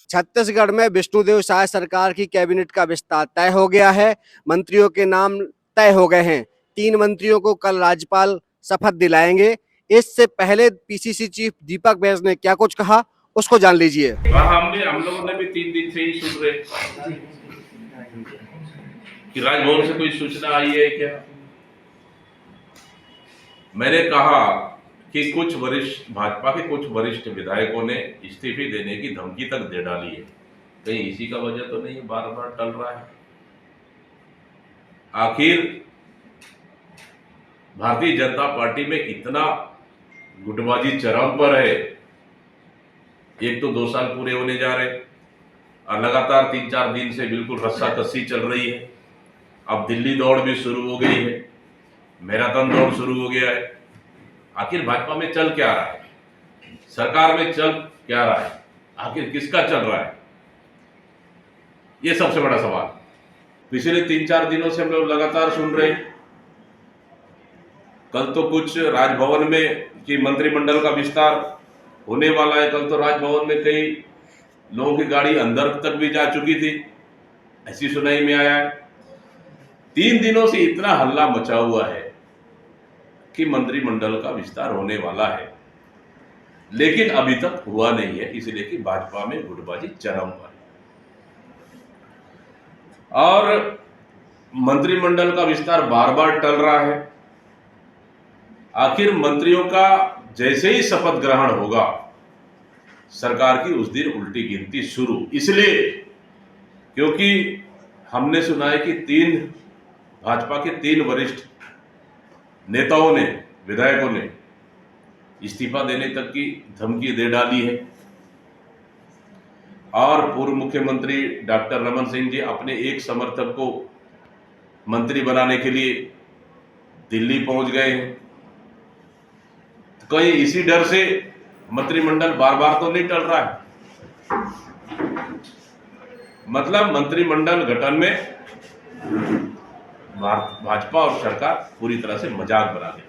छत्तीसगढ़ में विष्णुदेव साय सरकार की कैबिनेट का विस्तार तय हो गया है। मंत्रियों के नाम तय हो गए हैं। 3 मंत्रियों को कल राज्यपाल शपथ दिलाएंगे। इससे पहले पीसीसी चीफ दीपक बैज ने क्या कुछ कहा, उसको जान लीजिए। हम लोगों ने भी 3 दिन से ही सुन रहे कि राजभवन से कोई सूचना आई है क्या। मैंने कहा कि कुछ वरिष्ठ भाजपा के कुछ वरिष्ठ विधायकों ने इस्तीफे देने की धमकी तक दे डाली है। कहीं इसी का वजह तो नहीं बार बार टल रहा है। आखिर भारतीय जनता पार्टी में इतना गुटबाजी चरम पर है। एक तो 2 साल पूरे होने जा रहे और लगातार 3-4 दिन से बिल्कुल रस्साकसी चल रही है। अब दिल्ली दौड़ भी शुरू हो गई है, मैराथन दौड़ शुरू हो गया है। आखिर भाजपा में चल क्या रहा है, सरकार में चल क्या रहा है, आखिर किसका चल रहा है, ये सबसे बड़ा सवाल। पिछले 3-4 दिनों से हम लोग लगातार सुन रहे हैं। कल तो कुछ राजभवन में कि मंत्रिमंडल का विस्तार होने वाला है। कल तो राजभवन में कई लोगों की गाड़ी अंदर तक भी जा चुकी थी, ऐसी सुनाई में आया है। 3 दिनों से इतना हल्ला मचा हुआ है कि मंत्रिमंडल का विस्तार होने वाला है, लेकिन अभी तक हुआ नहीं है, इसलिए कि भाजपा में गुटबाजी चरम पर है। और मंत्रिमंडल का विस्तार बार बार टल रहा है। आखिर मंत्रियों का जैसे ही शपथ ग्रहण होगा, सरकार की उस दिन उल्टी गिनती शुरू। इसलिए क्योंकि हमने सुना है कि भाजपा के 3 वरिष्ठ नेताओं ने, विधायकों ने इस्तीफा देने तक की धमकी दे डाली है। और पूर्व मुख्यमंत्री डॉक्टर रमन सिंह जी अपने एक समर्थक को मंत्री बनाने के लिए दिल्ली पहुंच गए हैं। कहीं इसी डर से मंत्रिमंडल बार बार तो नहीं टल रहा है। मतलब मंत्रिमंडल गठन में भाजपा और सरकार पूरी तरह से मजाक बना दी।